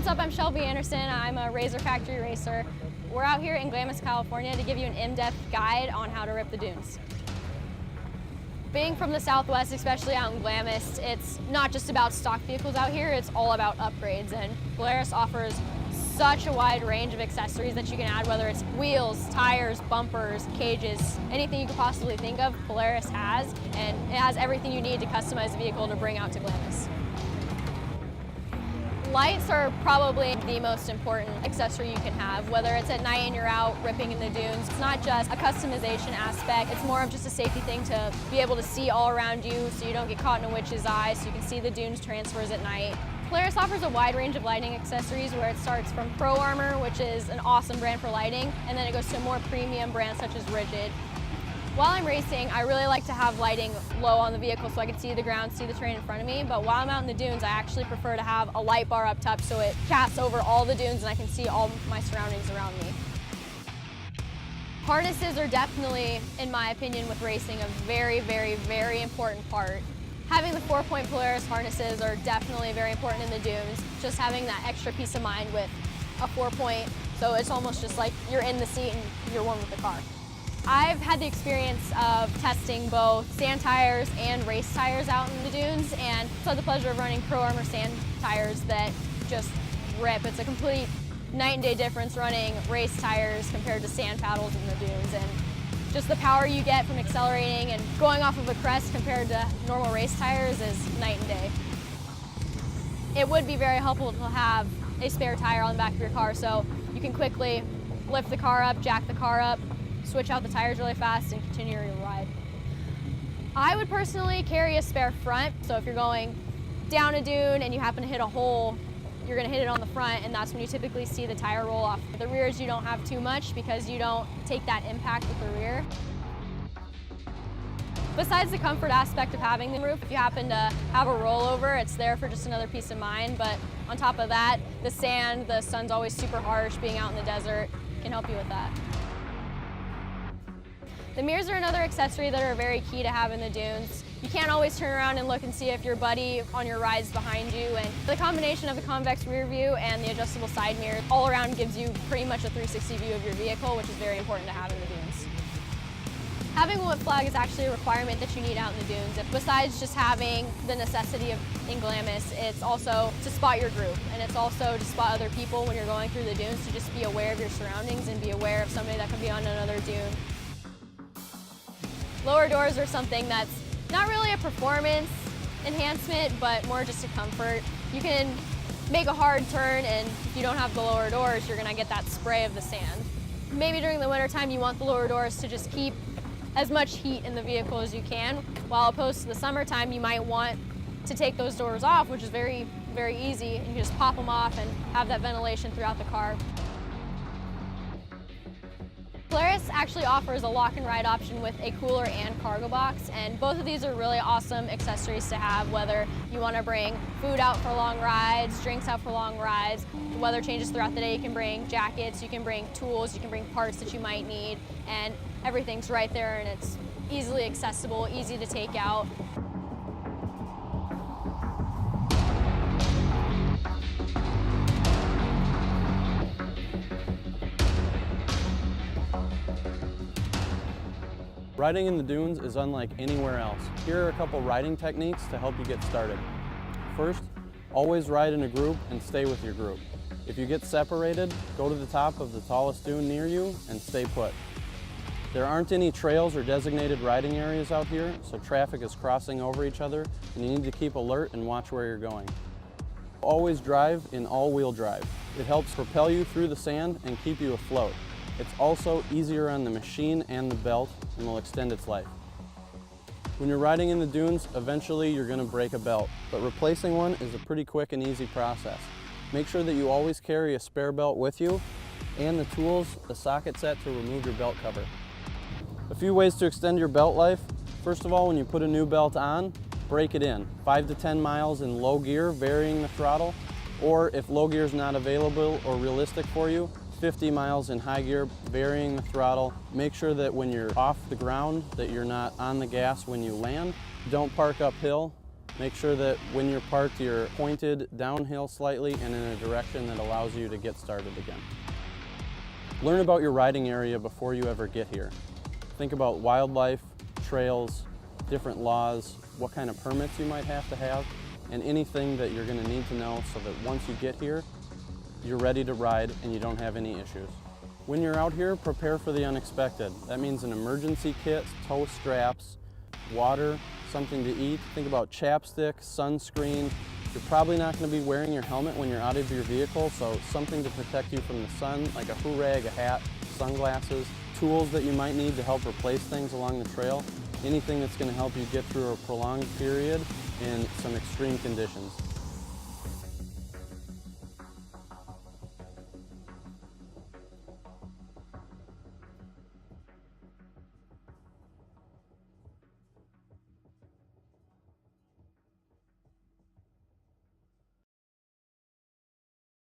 What's up, I'm Shelby Anderson. I'm a RZR factory racer. We're out here in Glamis, California to give you an in-depth guide on how to rip the dunes. Being from the Southwest, especially out in Glamis, it's not just about stock vehicles out here, it's all about upgrades, and Polaris offers such a wide range of accessories that you can add, whether it's wheels, tires, bumpers, cages, anything you could possibly think of, Polaris has, and it has everything you need to customize a vehicle to bring out to Glamis. Lights are probably the most important accessory you can have, whether it's at night and you're out ripping in the dunes. It's not just a customization aspect, it's more of just a safety thing to be able to see all around you so you don't get caught in a witch's eye, so you can see the dunes transfers at night. Polaris offers a wide range of lighting accessories where it starts from Pro Armor, which is an awesome brand for lighting, and then it goes to more premium brands such as Rigid. While I'm racing, I really like to have lighting low on the vehicle so I can see the ground, see the terrain in front of me, but while I'm out in the dunes, I actually prefer to have a light bar up top so it casts over all the dunes and I can see all my surroundings around me. Harnesses are definitely, in my opinion, with racing, a very, very, very important part. Having the 4-point Polaris harnesses are definitely very important in the dunes, just having that extra peace of mind with a 4-point, so it's almost just like you're in the seat and you're one with the car. I've had the experience of testing both sand tires and race tires out in the dunes, and so had the pleasure of running Pro Armor sand tires that just rip. It's a complete night and day difference running race tires compared to sand paddles in the dunes, and just the power you get from accelerating and going off of a crest compared to normal race tires is night and day. It would be very helpful to have a spare tire on the back of your car so you can quickly lift the car up, jack the car up, switch out the tires really fast and continue your ride. I would personally carry a spare front, so if you're going down a dune and you happen to hit a hole, you're going to hit it on the front, and that's when you typically see the tire roll off. The rears you don't have too much because you don't take that impact with the rear. Besides the comfort aspect of having the roof, if you happen to have a rollover, it's there for just another peace of mind, but on top of that, the sand, the sun's always super harsh, being out in the desert can help you with that. The mirrors are another accessory that are very key to have in the dunes. You can't always turn around and look and see if your buddy on your ride's behind you, and the combination of the convex rear view and the adjustable side mirror all around gives you pretty much a 360 view of your vehicle, which is very important to have in the dunes. Having a whip flag is actually a requirement that you need out in the dunes. Besides just having the necessity of in Glamis, it's also to spot your group, and it's also to spot other people when you're going through the dunes, to just be aware of your surroundings and be aware of somebody that could be on another dune. Lower doors are something that's not really a performance enhancement, but more just a comfort. You can make a hard turn, and if you don't have the lower doors, you're gonna get that spray of the sand. Maybe during the winter time, you want the lower doors to just keep as much heat in the vehicle as you can, while opposed to the summertime, you might want to take those doors off, which is very, very easy, and you just pop them off and have that ventilation throughout the car. Polaris actually offers a lock and ride option with a cooler and cargo box, and both of these are really awesome accessories to have, whether you want to bring food out for long rides, drinks out for long rides. The weather changes throughout the day, you can bring jackets, you can bring tools, you can bring parts that you might need, and everything's right there, and it's easily accessible, easy to take out. Riding in the dunes is unlike anywhere else. Here are a couple riding techniques to help you get started. First, always ride in a group and stay with your group. If you get separated, go to the top of the tallest dune near you and stay put. There aren't any trails or designated riding areas out here, so traffic is crossing over each other, and you need to keep alert and watch where you're going. Always drive in all-wheel drive. It helps propel you through the sand and keep you afloat. It's also easier on the machine and the belt and will extend its life. When you're riding in the dunes, eventually you're going to break a belt, but replacing one is a pretty quick and easy process. Make sure that you always carry a spare belt with you and the tools, the socket set to remove your belt cover. A few ways to extend your belt life. First of all, when you put a new belt on, break it in. 5 to 10 miles in low gear, varying the throttle, or if low gear is not available or realistic for you, 50 miles in high gear, varying the throttle. Make sure that when you're off the ground that you're not on the gas when you land. Don't park uphill. Make sure that when you're parked, you're pointed downhill slightly and in a direction that allows you to get started again. Learn about your riding area before you ever get here. Think about wildlife, trails, different laws, what kind of permits you might have to have, and anything that you're going to need to know so that once you get here, you're ready to ride and you don't have any issues. When you're out here, prepare for the unexpected. That means an emergency kit, toe straps, water, something to eat. Think about chapstick, sunscreen. You're probably not going to be wearing your helmet when you're out of your vehicle, so something to protect you from the sun, like a hoorag, a hat, sunglasses, tools that you might need to help replace things along the trail, anything that's going to help you get through a prolonged period in some extreme conditions.